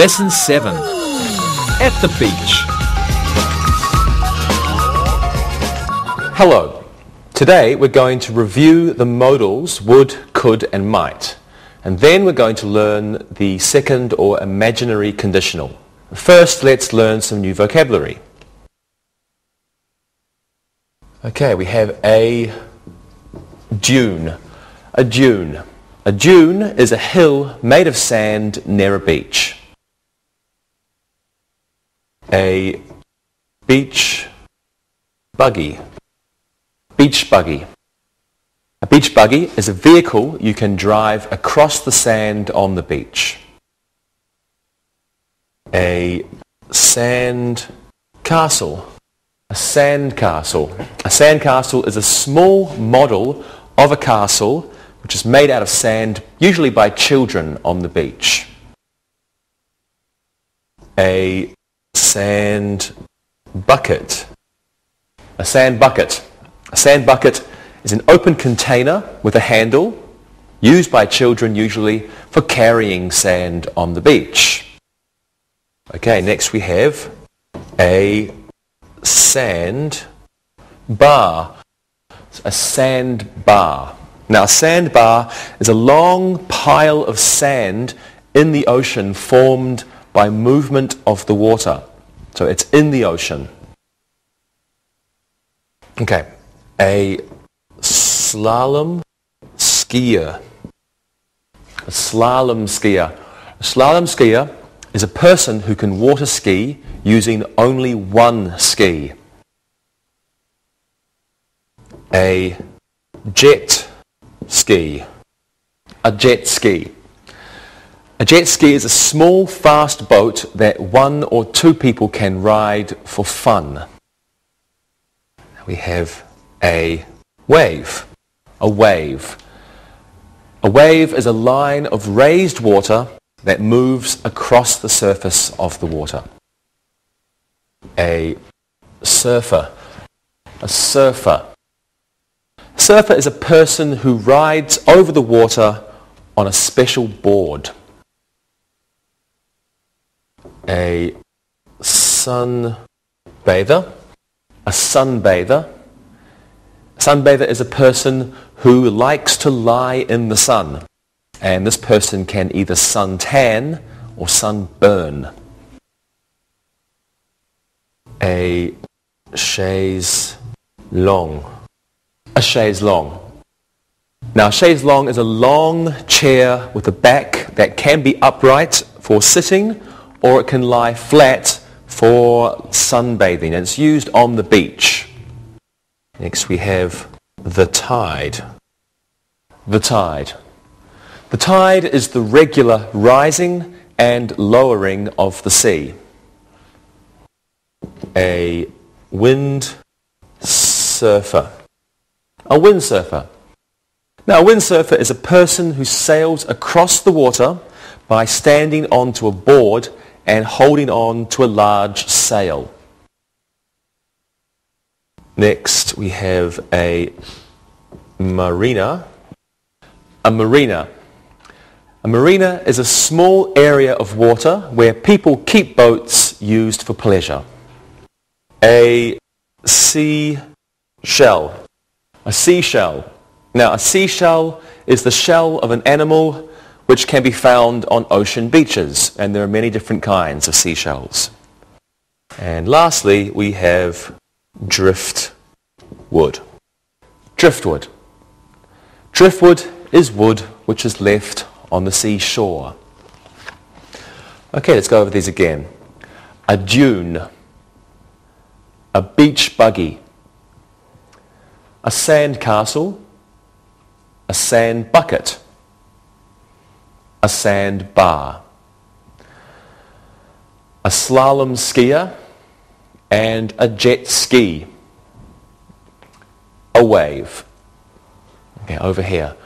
Lesson 7. At the beach. Hello. Today we're going to review the modals would, could and might. And then we're going to learn the second or imaginary conditional. First, let's learn some new vocabulary. Okay, we have a dune. A dune. A dune is a hill made of sand near a beach. A beach buggy. Beach buggy. A beach buggy is a vehicle you can drive across the sand on the beach. A sand castle. A sand castle. A sand castle is a small model of a castle which is made out of sand, usually by children on the beach. A sand bucket. A sand bucket. A sand bucket is an open container with a handle used by children usually for carrying sand on the beach. Okay, next we have a sand bar. A sand bar. Now a sand bar is a long pile of sand in the ocean formed by movement of the water. So it's in the ocean. Okay, a slalom skier. A slalom skier. A slalom skier is a person who can water ski using only one ski. A jet ski. A jet ski. A jet ski is a small, fast boat that one or two people can ride for fun. We have a wave. A wave. A wave is a line of raised water that moves across the surface of the water. A surfer. A surfer. A surfer is a person who rides over the water on a special board. A sunbather. A sunbather. A sunbather is a person who likes to lie in the sun. And this person can either suntan or sunburn. A chaise longue. A chaise longue. Now a chaise longue is a long chair with a back that can be upright for sitting or it can lie flat for sunbathing, and it's used on the beach. Next we have the tide. The tide. The tide is the regular rising and lowering of the sea. A windsurfer. A windsurfer. Now a windsurfer is a person who sails across the water by standing onto a board and holding on to a large sail. Next we have a marina. A marina. A marina is a small area of water where people keep boats used for pleasure. A seashell. A seashell. Now a seashell is the shell of an animal which can be found on ocean beaches, and there are many different kinds of seashells. And lastly we have driftwood. Driftwood. Driftwood is wood which is left on the seashore. Okay, let's go over these again. A dune. A beach buggy. A sand castle. A sand bucket. A sand bar. A slalom skier and a jet ski. A wave. Okay, over here.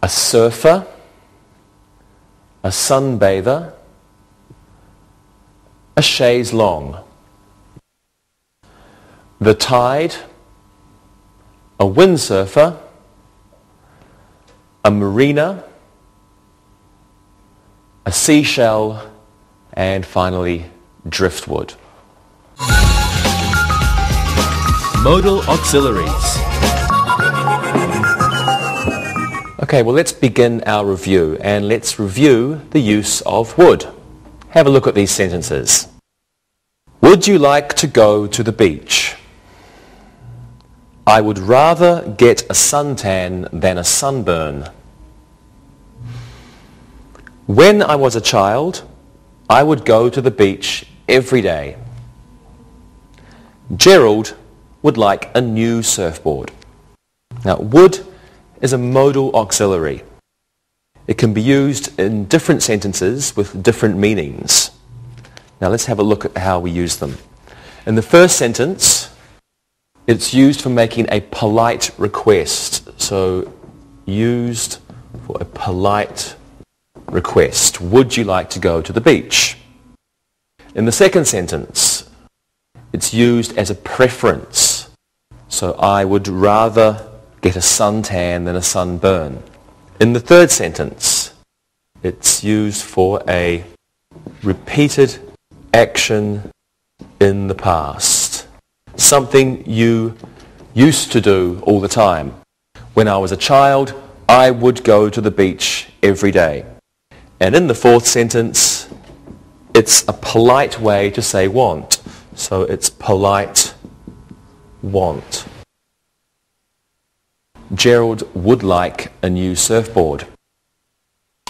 A surfer. A sunbather. A chaise longue. The tide. A windsurfer. A marina. A seashell and finally driftwood. Modal auxiliaries. Okay, well let's begin our review and let's review the use of would. Have a look at these sentences. Would you like to go to the beach? I would rather get a suntan than a sunburn. When I was a child, I would go to the beach every day. Gerald would like a new surfboard. Now, would is a modal auxiliary. It can be used in different sentences with different meanings. Now, let's have a look at how we use them. In the first sentence, it's used for making a polite request. So, used for a polite request. Would you like to go to the beach? In the second sentence, it's used as a preference. So I would rather get a suntan than a sunburn. In the third sentence, it's used for a repeated action in the past. Something you used to do all the time. When I was a child, I would go to the beach every day. And in the fourth sentence, it's a polite way to say want. So it's polite want. Gerald would like a new surfboard.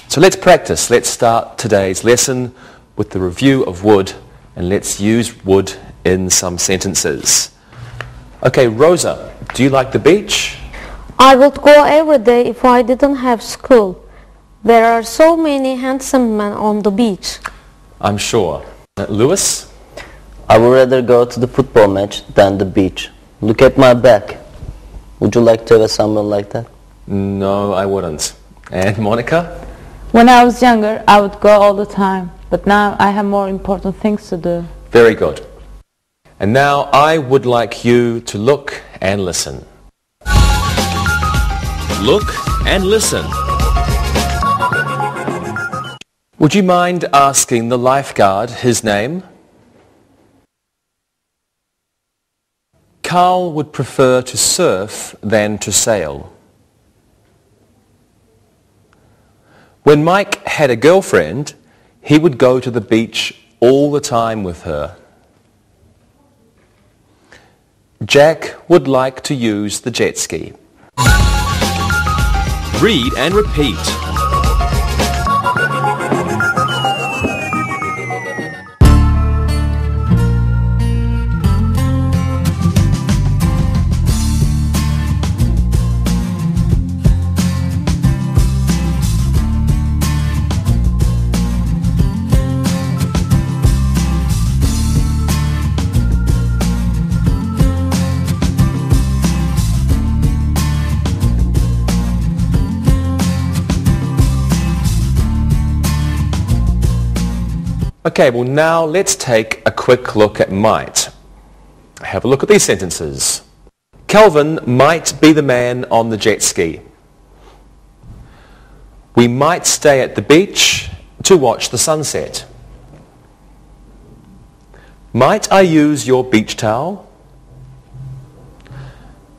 So let's practice. Let's start today's lesson with the review of would, and let's use would in some sentences. Okay, Rosa, do you like the beach? I would go every day if I didn't have school. There are so many handsome men on the beach. I'm sure. Lewis? I would rather go to the football match than the beach. Look at my back. Would you like to have a sunburn like that? No, I wouldn't. And Monica? When I was younger, I would go all the time. But now I have more important things to do. Very good. And now I would like you to look and listen. Look and listen. Would you mind asking the lifeguard his name? Carl would prefer to surf than to sail. When Mike had a girlfriend, he would go to the beach all the time with her. Jack would like to use the jet ski. Read and repeat. Okay, well now let's take a quick look at might. Have a look at these sentences. Calvin might be the man on the jet ski. We might stay at the beach to watch the sunset. Might I use your beach towel?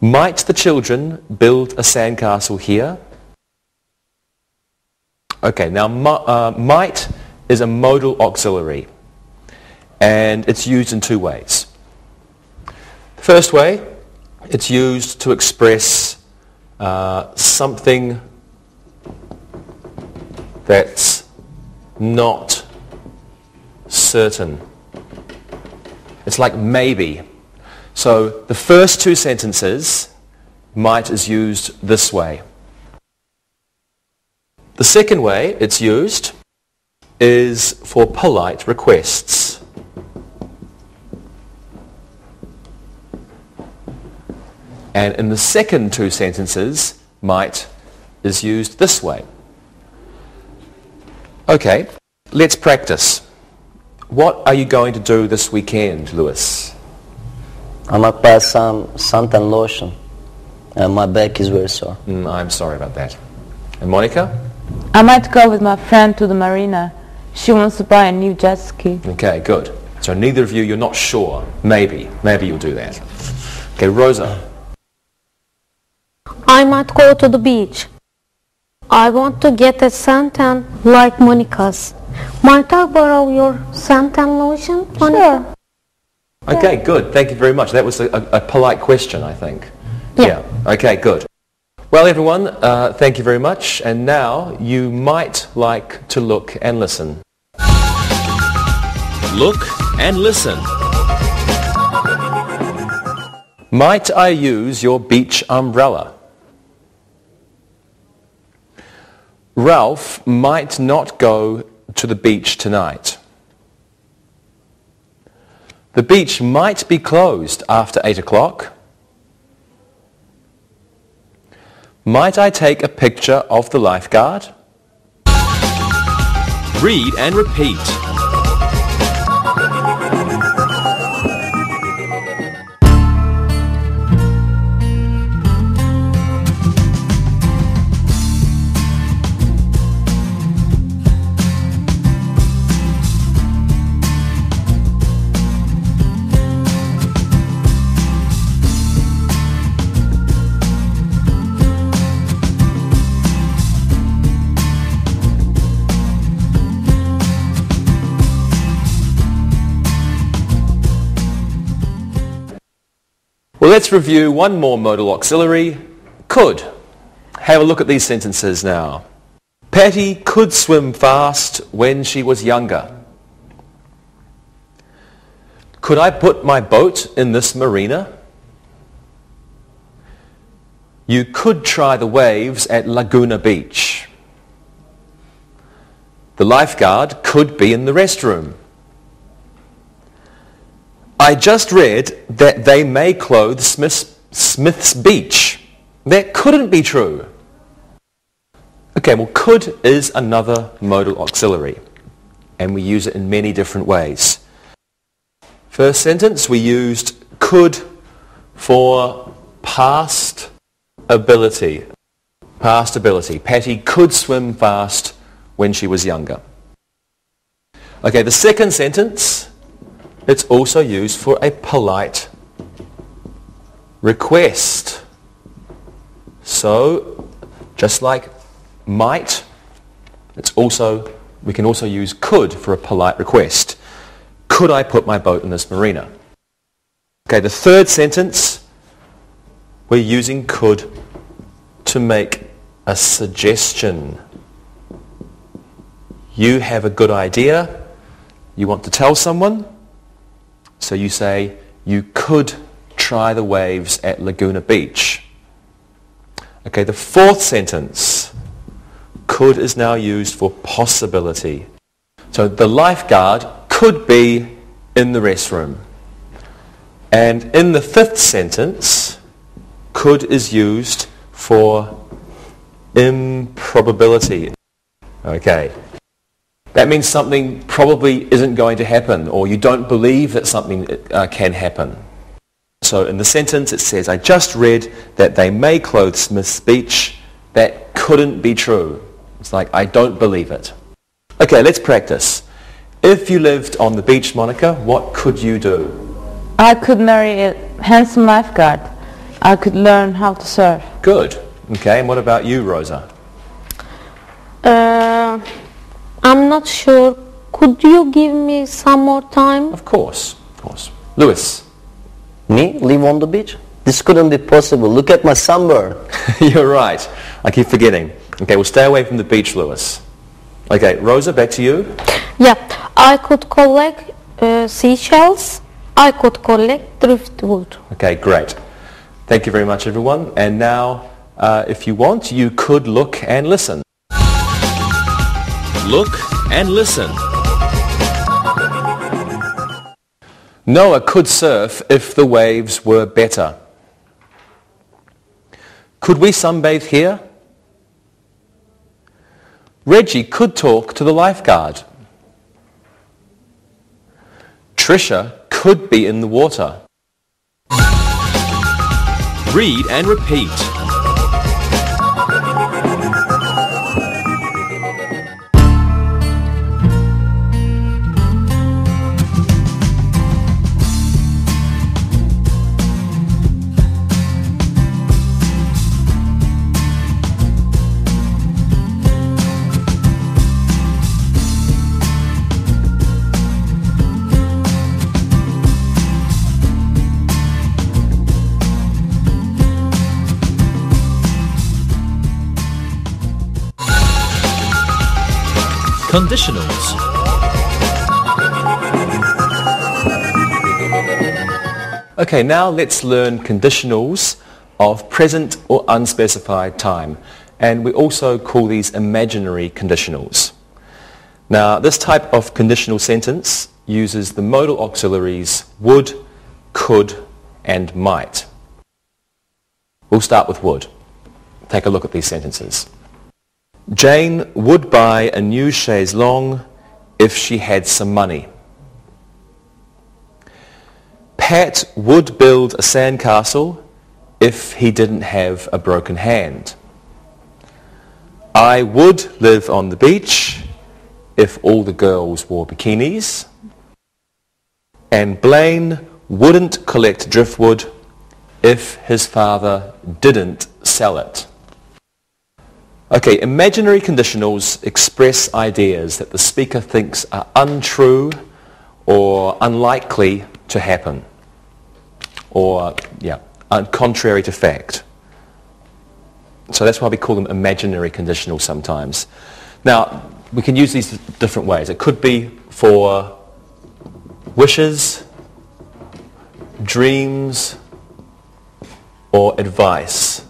Might the children build a sandcastle here? Okay, now might is a modal auxiliary, and it's used in two ways. The first way, it's used to express something that's not certain. It's like maybe. So the first two sentences, might is used this way. The second way it's used is for polite requests. And in the second two sentences, might is used this way. Okay, let's practice. What are you going to do this weekend, Lewis? I might buy some suntan lotion, and my back is very sore. I'm sorry about that. And Monica? I might go with my friend to the marina. She wants to buy a new jet ski. Okay, good. So neither of you, you're not sure. Maybe you'll do that. Okay, Rosa. I might go to the beach. I want to get a suntan like Monica's. Might I borrow your suntan lotion, Monica? Sure. Okay, good. Thank you very much. That was a polite question, I think. Yeah. Okay, good. Well, everyone, thank you very much. And now you might like to look and listen. Look and listen. Might I use your beach umbrella? Ralph might not go to the beach tonight. The beach might be closed after 8 o'clock. Might I take a picture of the lifeguard? Read and repeat. Well, let's review one more modal auxiliary, could. Have a look at these sentences now. Patty could swim fast when she was younger. Could I put my boat in this marina? You could try the waves at Laguna Beach. The lifeguard could be in the restroom. I just read that they may clothe Smith's Beach. That couldn't be true. Okay, well, could is another modal auxiliary, and we use it in many different ways. First sentence, we used could for past ability. Past ability. Patty could swim fast when she was younger. Okay, the second sentence, it's also used for a polite request. So, just like might, we can also use could for a polite request. Could I put my boat in this marina? Okay, the third sentence, we're using could to make a suggestion. You have a good idea, you want to tell someone, so you say, you could try the waves at Laguna Beach. Okay, the fourth sentence, could is now used for possibility. So the lifeguard could be in the restroom. And in the fifth sentence, could is used for improbability. Okay. That means something probably isn't going to happen, or you don't believe that something can happen. So in the sentence it says, I just read that they may clothe Smith's Beach. That couldn't be true. It's like, I don't believe it. Okay, let's practice. If you lived on the beach, Monica, what could you do? I could marry a handsome lifeguard. I could learn how to surf. Good. Okay, and what about you, Rosa? I'm not sure. Could you give me some more time? Of course, of course. Lewis? Me? Live on the beach? This couldn't be possible. Look at my sunburn. You're right. I keep forgetting. Okay, we'll stay away from the beach, Lewis. Okay, Rosa, back to you. Yeah, I could collect seashells. I could collect driftwood. Okay, great. Thank you very much, everyone. And now, if you want, you could look and listen. Look and listen. Noah could surf if the waves were better. Could we sunbathe here? Reggie could talk to the lifeguard. Trisha could be in the water. Read and repeat. Conditionals. Okay, now let's learn conditionals of present or unspecified time. And we also call these imaginary conditionals. Now, this type of conditional sentence uses the modal auxiliaries would, could, and might. We'll start with would. Take a look at these sentences. Jane would buy a new chaise longue if she had some money. Pat would build a sandcastle if he didn't have a broken hand. I would live on the beach if all the girls wore bikinis. And Blaine wouldn't collect driftwood if his father didn't sell it. Okay, imaginary conditionals express ideas that the speaker thinks are untrue or unlikely to happen, or contrary to fact. So that's why we call them imaginary conditionals sometimes. Now, we can use these different ways. It could be for wishes, dreams, or advice.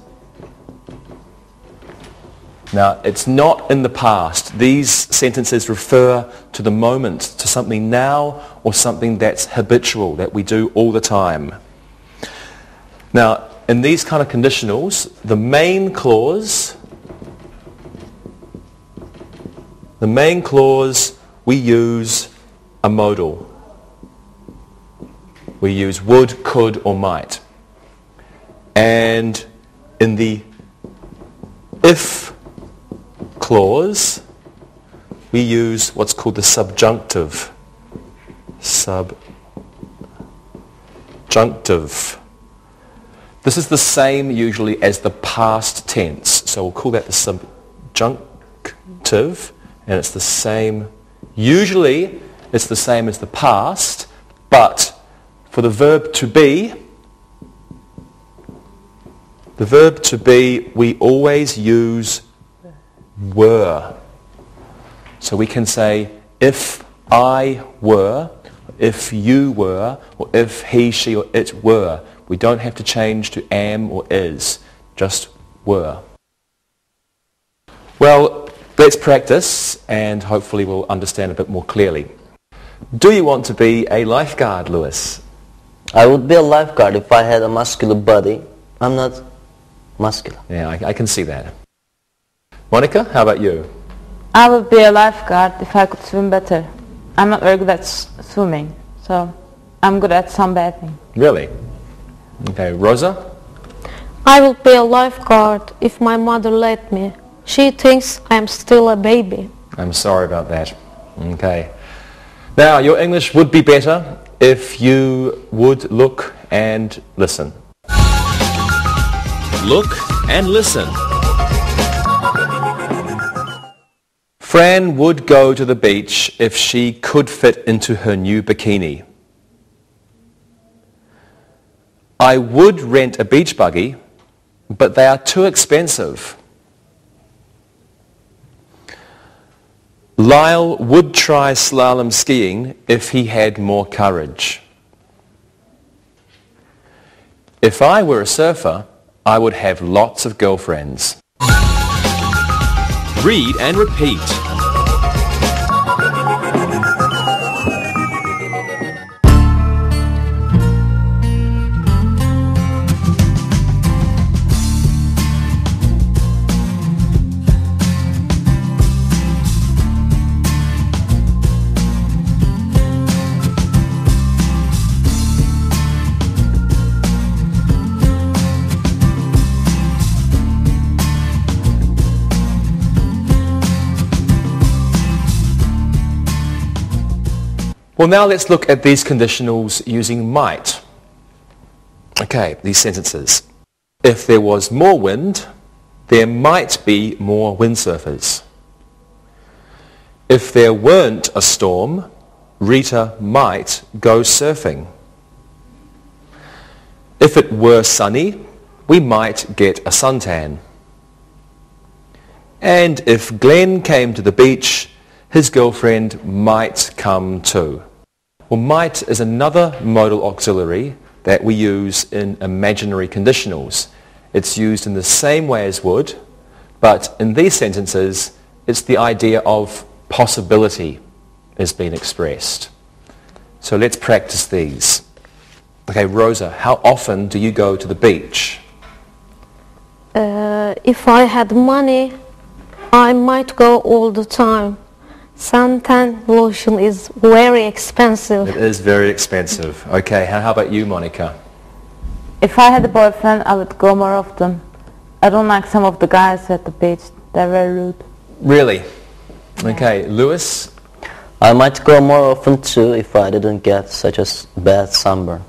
Now, it's not in the past. These sentences refer to the moment, to something now or something that's habitual, that we do all the time. Now, in these kind of conditionals, the main clause, we use a modal. We use would, could, or might. And in the if clause, we use what's called the subjunctive. Subjunctive. This is the same usually as the past tense. So we'll call that the subjunctive, and it's the same, usually it's the same as the past, but for the verb to be, we always use were. So we can say, if I were, if you were, or if he, she, or it were. We don't have to change to am or is, just were. Well, let's practice and hopefully we'll understand a bit more clearly. Do you want to be a lifeguard, Lewis? I would be a lifeguard if I had a muscular body. I'm not muscular. Yeah, I can see that. Monica, how about you? I would be a lifeguard if I could swim better. I'm not very good at swimming, so I'm good at sunbathing. Really? Okay, Rosa? I will be a lifeguard if my mother let me. She thinks I'm still a baby. I'm sorry about that. Okay. Now, your English would be better if you would look and listen. Look and listen. Fran would go to the beach if she could fit into her new bikini. I would rent a beach buggy, but they are too expensive. Lyle would try slalom skiing if he had more courage. If I were a surfer, I would have lots of girlfriends. Read and repeat. Well, now let's look at these conditionals using might. Okay, these sentences. If there was more wind, there might be more windsurfers. If there weren't a storm, Rita might go surfing. If it were sunny, we might get a suntan. And if Glenn came to the beach, his girlfriend might come too. Well, might is another modal auxiliary that we use in imaginary conditionals. It's used in the same way as would, but in these sentences, it's the idea of possibility is being expressed. So let's practice these. Okay, Rosa, how often do you go to the beach? If I had money, I might go all the time. Suntan lotion is very expensive. It is very expensive. Okay, how about you, Monica? If I had a boyfriend, I would go more often. I don't like some of the guys at the beach. They're very rude. Really? Okay, Lewis? I might go more often too if I didn't get such a bad sunburn.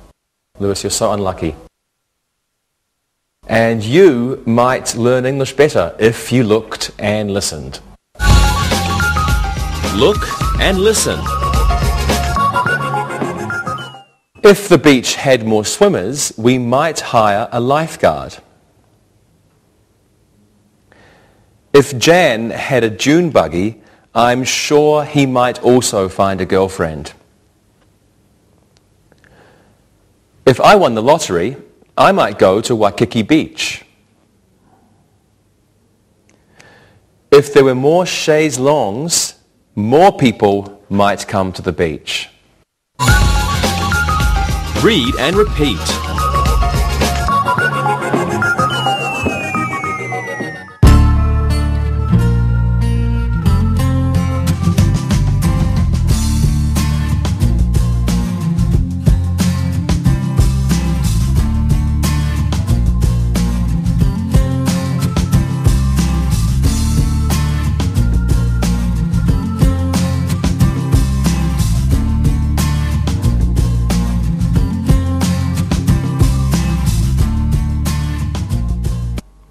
Lewis, you're so unlucky. And you might learn English better if you looked and listened. Look and listen. If the beach had more swimmers, we might hire a lifeguard. If Jan had a dune buggy, I'm sure he might also find a girlfriend. If I won the lottery, I might go to Waikiki Beach. If there were more chaise longues, more people might come to the beach. Read and repeat.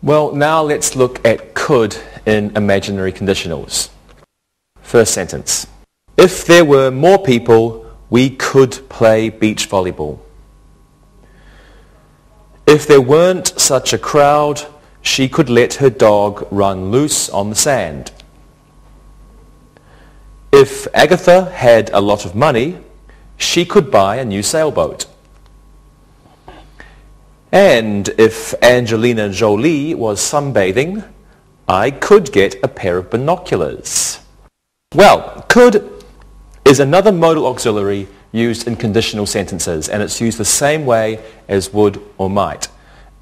Well, now let's look at could in imaginary conditionals. First sentence. If there were more people, we could play beach volleyball. If there weren't such a crowd, she could let her dog run loose on the sand. If Agatha had a lot of money, she could buy a new sailboat. And if Angelina Jolie was sunbathing, I could get a pair of binoculars. Well, could is another modal auxiliary used in conditional sentences, and it's used the same way as would or might.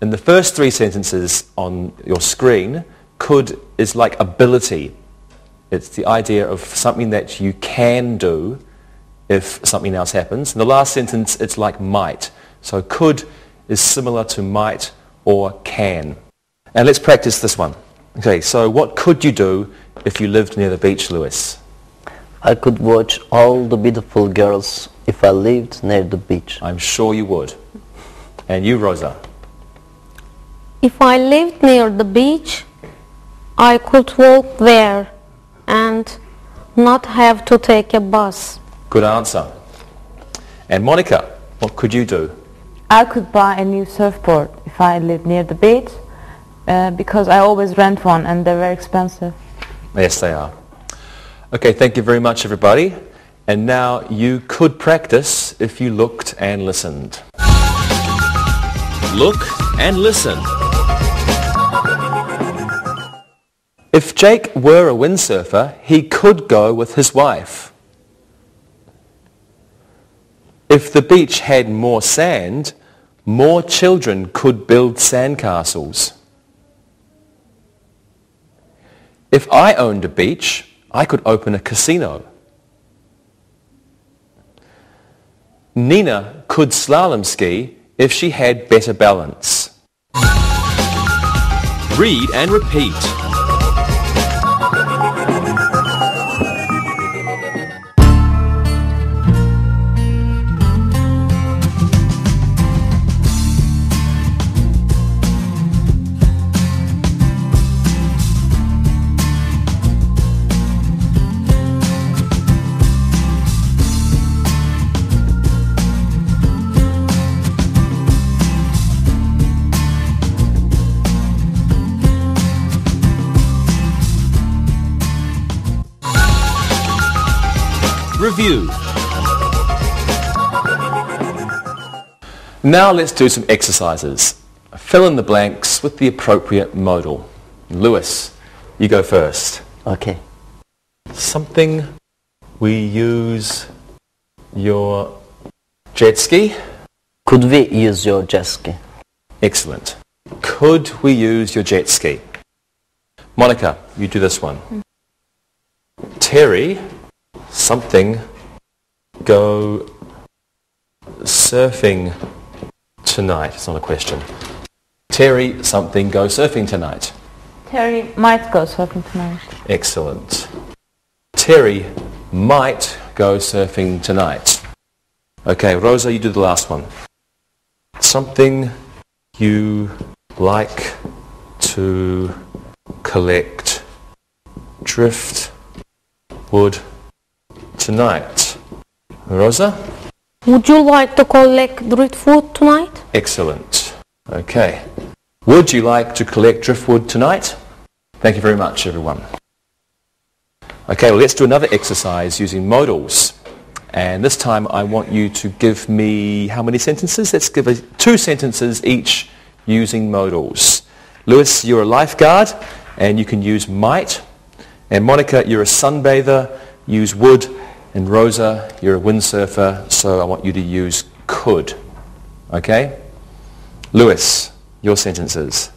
In the first three sentences on your screen, could is like ability. It's the idea of something that you can do if something else happens. In the last sentence, it's like might. So could is similar to might or can. And let's practice this one. Okay, so what could you do if you lived near the beach, Lewis? I could watch all the beautiful girls if I lived near the beach. I'm sure you would. And you, Rosa? If I lived near the beach, I could walk there and not have to take a bus. Good answer. And Monica, what could you do? I could buy a new surfboard if I lived near the beach because I always rent one and they're very expensive. Yes, they are. Okay, thank you very much, everybody. And now you could practice if you looked and listened. Look and listen. If Jake were a windsurfer, he could go with his wife. If the beach had more sand, more children could build sandcastles. If I owned a beach, I could open a casino. Nina could slalom ski if she had better balance. Read and repeat. review. Now let's do some exercises. Fill in the blanks with the appropriate modal. Lewis, you go first. Okay. Something we use your jet ski. Could we use your jet ski? Excellent. Could we use your jet ski? Monica, you do this one. Terry, something go surfing tonight. It's not a question. Terry, something go surfing tonight. Terry might go surfing tonight. Excellent. Terry might go surfing tonight. Okay, Rosa, you do the last one. Something you like to collect driftwood tonight. Rosa? Would you like to collect driftwood tonight? Excellent. Okay. Would you like to collect driftwood tonight? Thank you very much, everyone. Okay, well, let's do another exercise using modals. And this time I want you to give me how many sentences? Let's give 2 sentences each using modals. Lewis, you're a lifeguard and you can use might. And Monica, you're a sunbather, use would. And Rosa, you're a windsurfer, so I want you to use could. Okay? Lewis, your sentences.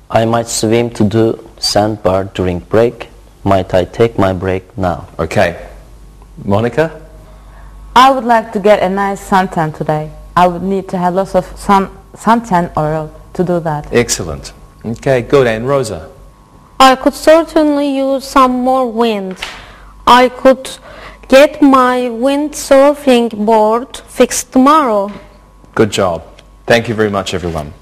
I might swim to the sandbar during break. Might I take my break now? Okay. Monica? I would like to get a nice suntan today. I would need to have lots of suntan oil to do that. Excellent. Okay, good. And Rosa? I could certainly use some more wind. I could get my windsurfing board fixed tomorrow. Good job. Thank you very much, everyone.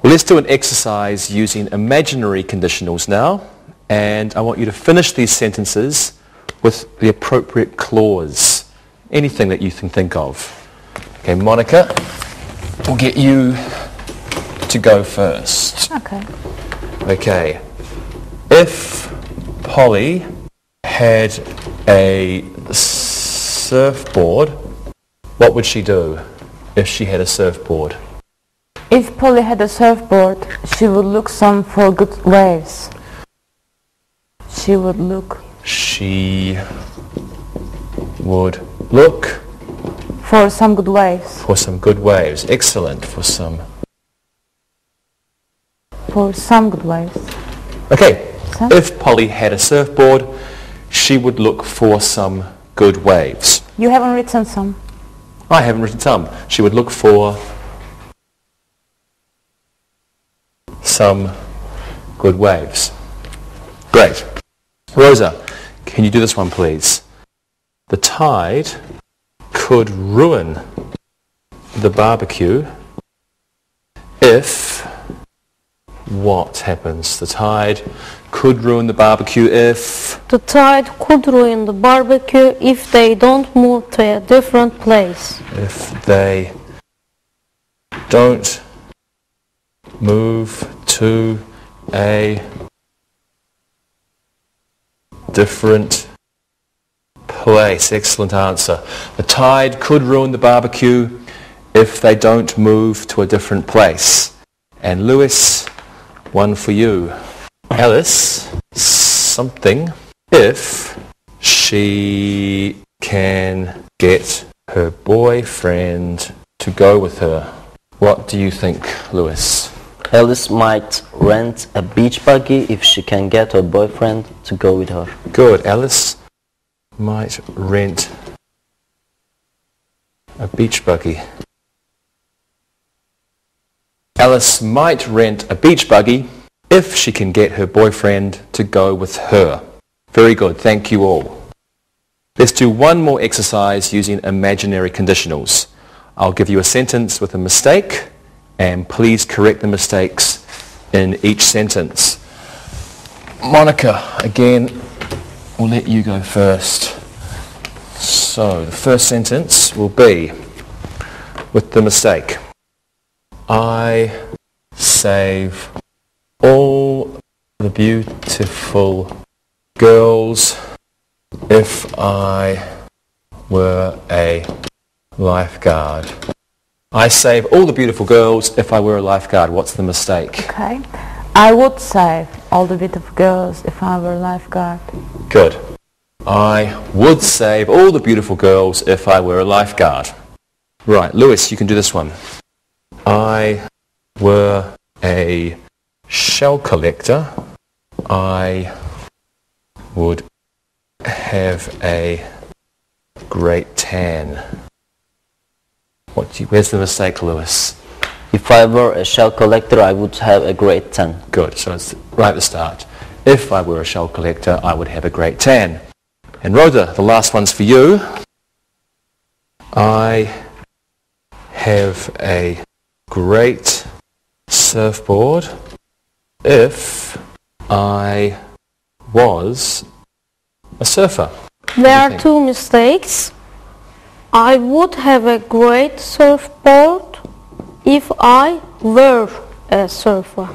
Well, let's do an exercise using imaginary conditionals now. And I want you to finish these sentences with the appropriate clause. Anything that you can think of. Okay, Monica, we'll get you to go first. Okay. Okay. If Polly had a surfboard, what would she do if she had a surfboard? If Polly had a surfboard, she would look some for good waves. She would look for some good waves. For some good waves. Excellent. For some good waves. Okay. If Polly had a surfboard, she would look for some good waves. You haven't written some. I haven't written some. She would look for some good waves. Great. Rosa, can you do this one, please? The tide could ruin the barbecue if... What happens? The tide could ruin the barbecue if... The tide could ruin the barbecue if they don't move to a different place. If they don't move to a different place. Excellent answer. The tide could ruin the barbecue if they don't move to a different place. And Lewis, one for you. Alice, something if she can get her boyfriend to go with her. What do you think, Lewis? Alice might rent a beach buggy if she can get her boyfriend to go with her. Good. Alice might rent a beach buggy. Alice might rent a beach buggy if she can get her boyfriend to go with her. Very good. Thank you all. Let's do one more exercise using imaginary conditionals. I'll give you a sentence with a mistake, and please correct the mistakes in each sentence. Monica, again, we'll let you go first. So, the first sentence will be with the mistake. I save all the beautiful girls If I were a lifeguard. I save all the beautiful girls if I were a lifeguard. What's the mistake? Okay. I would save all the beautiful girls if I were a lifeguard. Good. I would save all the beautiful girls if I were a lifeguard. Right, Lewis, you can do this one. I were a shell collector. I would have a great tan. Where's the mistake, Lewis? If I were a shell collector, I would have a great tan. Good, so it's right at the start. If I were a shell collector, I would have a great tan. And Rhoda, the last one's for you. I have a great surfboard if I was a surfer. There are two mistakes. I would have a great surfboard if I were a surfer.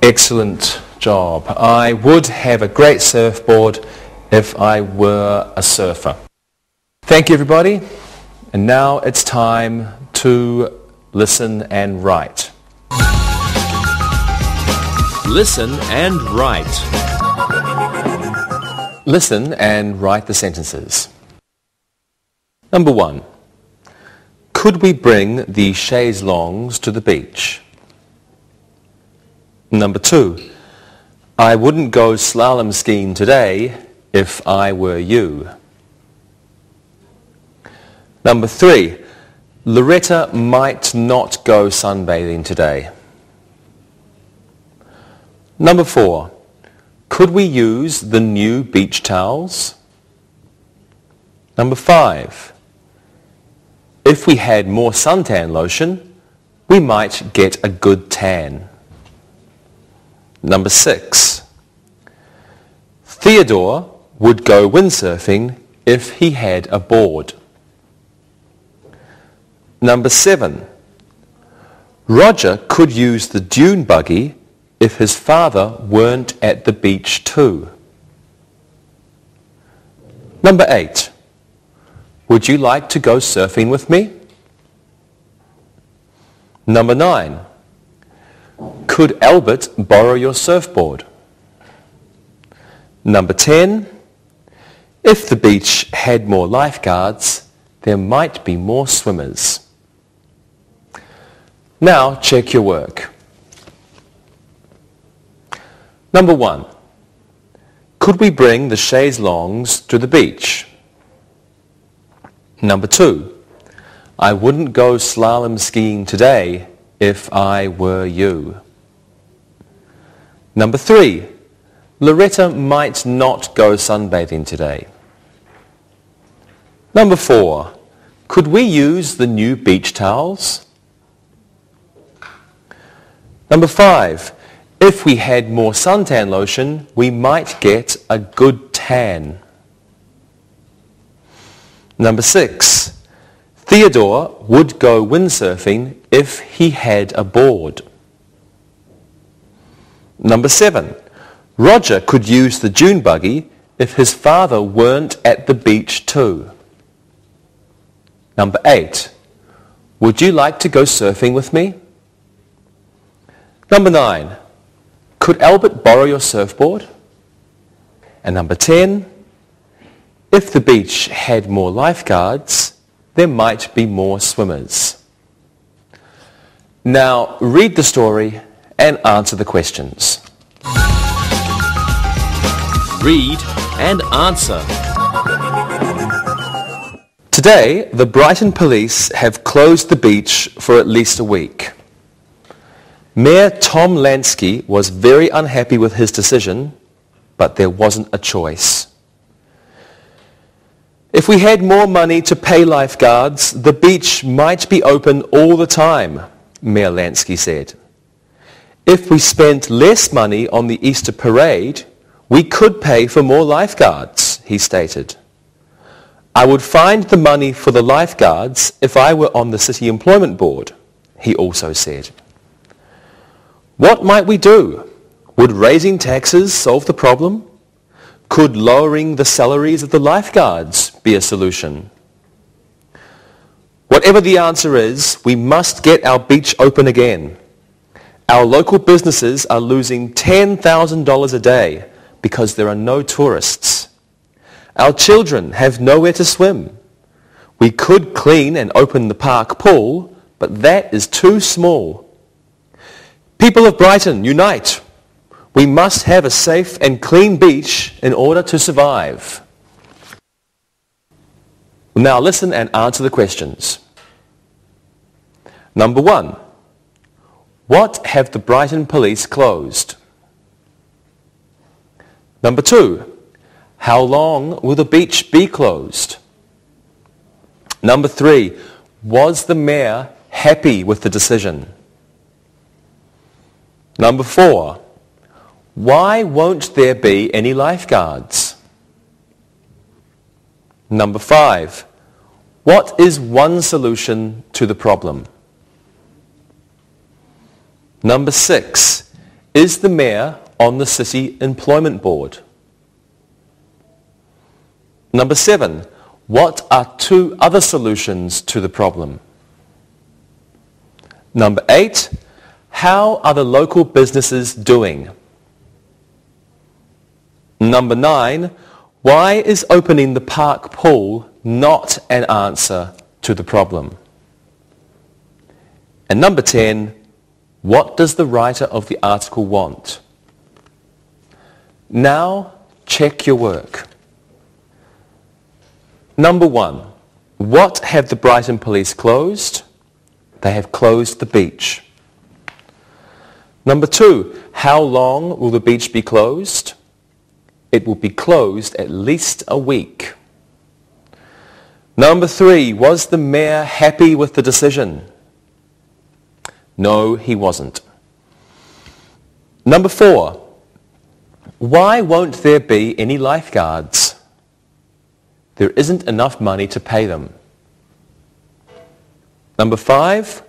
Excellent job. I would have a great surfboard if I were a surfer. Thank you, everybody. And now it's time to listen and write. Listen and write. Listen and write the sentences. Number 1. Could we bring the chaise longues to the beach? Number 2. I wouldn't go slalom skiing today if I were you. Number 3. Loretta might not go sunbathing today. Number 4. Could we use the new beach towels? Number 5. If we had more suntan lotion, we might get a good tan. Number 6. Theodore would go windsurfing if he had a board. Number 7. Roger could use the dune buggy if his father weren't at the beach too. Number 8. Would you like to go surfing with me? Number 9. Could Albert borrow your surfboard? Number 10. If the beach had more lifeguards, there might be more swimmers. Now check your work. Number 1. Could we bring the chaise longues to the beach? Number 2. I wouldn't go slalom skiing today if I were you. Number 3. Loretta might not go sunbathing today. Number 4. Could we use the new beach towels? Number 5. If we had more suntan lotion, we might get a good tan. Number 6. Theodore would go windsurfing if he had a board. Number 7. Roger could use the dune buggy if his father weren't at the beach too. Number 8. Would you like to go surfing with me? Number 9. Could Albert borrow your surfboard? And number 10. If the beach had more lifeguards, there might be more swimmers. Now read the story and answer the questions. Read and answer. Today, the Brighton police have closed the beach for at least a week. Mayor Tom Lansky was very unhappy with his decision, but there wasn't a choice. If we had more money to pay lifeguards, the beach might be open all the time, Mayor Lansky said. If we spent less money on the Easter parade, we could pay for more lifeguards, he stated. I would find the money for the lifeguards if I were on the City Employment Board, he also said. What might we do? Would raising taxes solve the problem? Could lowering the salaries of the lifeguards be a solution? Whatever the answer is, we must get our beach open again. Our local businesses are losing $10,000 a day because there are no tourists. Our children have nowhere to swim. We could clean and open the park pool, but that is too small. People of Brighton, unite! We must have a safe and clean beach in order to survive. Now listen and answer the questions. Number 1. What have the Brighton police closed? Number 2. How long will the beach be closed? Number 3. Was the mayor happy with the decision? Number 4. Why won't there be any lifeguards? Number 5. What is one solution to the problem? Number 6. Is the mayor on the City Employment Board? Number 7. What are 2 other solutions to the problem? Number 8. How are the local businesses doing? Number 9. Why is opening the park pool not an answer to the problem? And number 10. What does the writer of the article want? Now, check your work. Number 1. What have the Brighton police closed? They have closed the beach. Number 2. How long will the beach be closed? It will be closed at least a week. Number 3. Was the mayor happy with the decision? No, he wasn't. Number 4. Why won't there be any lifeguards? There isn't enough money to pay them. Number 5.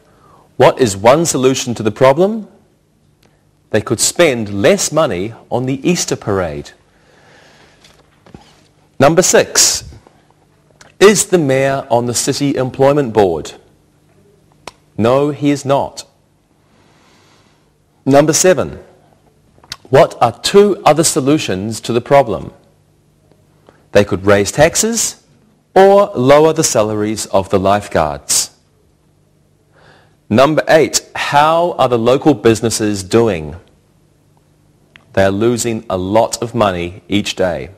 What is one solution to the problem? They could spend less money on the Easter parade. Number 6. Is the mayor on the City Employment Board? No, he is not. Number 7. What are 2 other solutions to the problem? They could raise taxes or lower the salaries of the lifeguards. Number 8. How are the local businesses doing? They are losing a lot of money each day.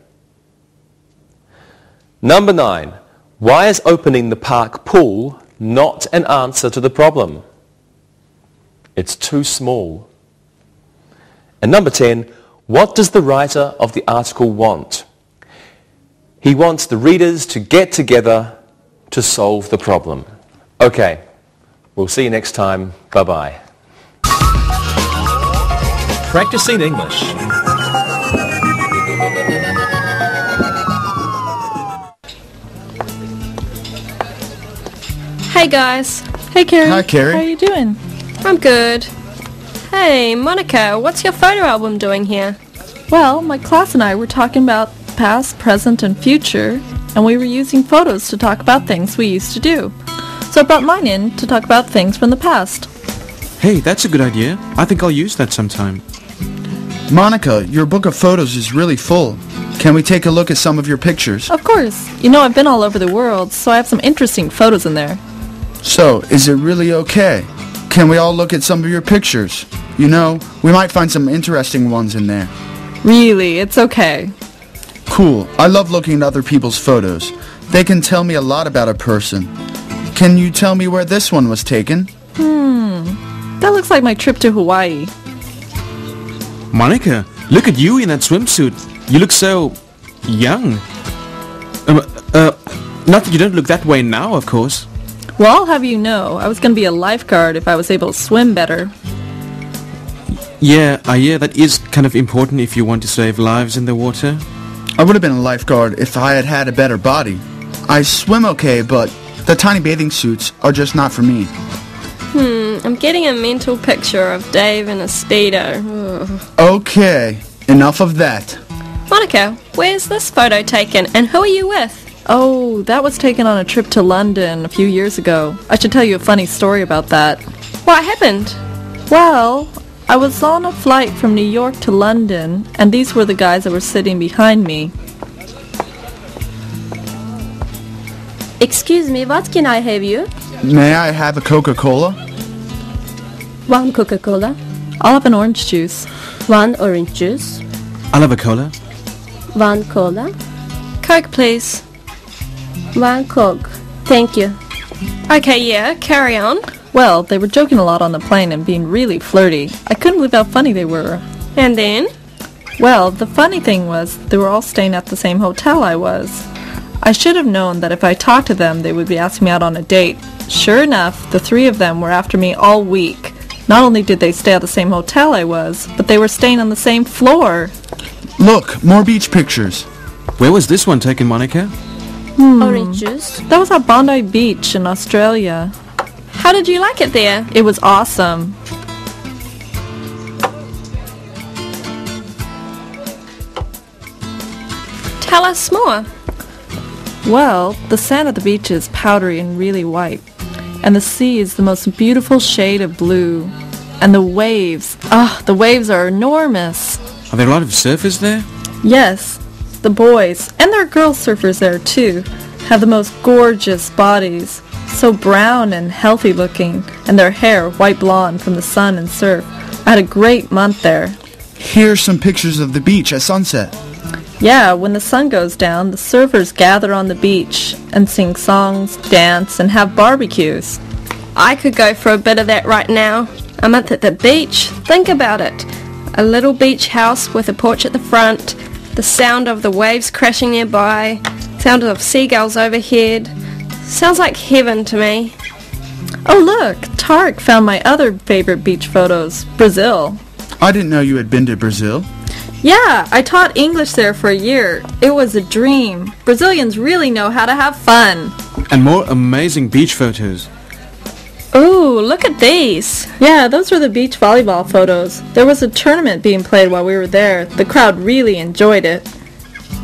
Number 9. Why is opening the park pool not an answer to the problem? It's too small. And number 10. What does the writer of the article want? He wants the readers to get together to solve the problem. Okay, we'll see you next time. Bye-bye. Practicing English. Hey guys. Hey Carrie. Hi, Carrie. How are you doing? I'm good. Hey, Monica, what's your photo album doing here? Well, my class and I were talking about past, present, and future, and we were using photos to talk about things we used to do. So I brought mine in to talk about things from the past. Hey, that's a good idea. I think I'll use that sometime. Monica, your book of photos is really full. Can we take a look at some of your pictures? Of course. You know I've been all over the world, so I have some interesting photos in there. So, is it really okay? Can we all look at some of your pictures? You know, we might find some interesting ones in there. Really, it's okay. Cool. I love looking at other people's photos. They can tell me a lot about a person. Can you tell me where this one was taken? That looks like my trip to Hawaii. Monica, look at you in that swimsuit. You look so young. Not that you don't look that way now, of course. Well, I'll have you know, I was going to be a lifeguard if I was able to swim better. Yeah, that is kind of important if you want to save lives in the water. I would have been a lifeguard if I had had a better body. I swim okay, but the tiny bathing suits are just not for me. I'm getting a mental picture of Dave in a Speedo. Ugh. Okay, enough of that. Monica, where's this photo taken and who are you with? Oh, that was taken on a trip to London a few years ago. I should tell you a funny story about that. What happened? Well, I was on a flight from New York to London, and these were the guys that were sitting behind me. Excuse me, what can I have you? May I have a Coca-Cola? One Coca-Cola, I'll have an orange juice. one orange juice, I'll have a cola. one cola. Coke, please. One Coke. Thank you. Okay, yeah, carry on. Well, they were joking a lot on the plane and being really flirty. I couldn't believe how funny they were. And then? Well, the funny thing was, they were all staying at the same hotel I was. I should have known that if I talked to them, they would be asking me out on a date. Sure enough, the three of them were after me all week. Not only did they stay at the same hotel I was, but they were staying on the same floor. Look, more beach pictures. Where was this one taken, Monica? Orange juice. That was at Bondi Beach in Australia. How did you like it there? It was awesome. Tell us more. Well, the sand at the beach is powdery and really white. And the sea is the most beautiful shade of blue. And the waves, the waves are enormous. Are there a lot of surfers there? Yes, the boys, and there are girl surfers there too, have the most gorgeous bodies. So brown and healthy looking, and their hair white blonde from the sun and surf. I had a great month there. Here's some pictures of the beach at sunset. Yeah, when the sun goes down, the surfers gather on the beach and sing songs, dance, and have barbecues. I could go for a bit of that right now. A month at the beach. Think about it. A little beach house with a porch at the front, the sound of the waves crashing nearby, sound of seagulls overhead. Sounds like heaven to me. Oh look, Tarek found my other favorite beach photos, Brazil. I didn't know you had been to Brazil. Yeah, I taught English there for a year. It was a dream. Brazilians really know how to have fun. And more amazing beach photos. Ooh, look at these. Yeah, those were the beach volleyball photos. There was a tournament being played while we were there. The crowd really enjoyed it.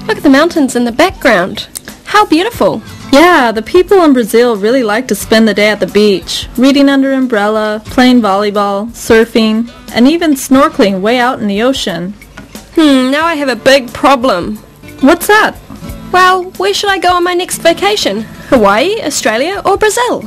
Look at the mountains in the background. How beautiful. Yeah, the people in Brazil really like to spend the day at the beach, reading under umbrella, playing volleyball, surfing, and even snorkeling way out in the ocean. Now I have a big problem. What's that? Well, where should I go on my next vacation? Hawaii, Australia, or Brazil?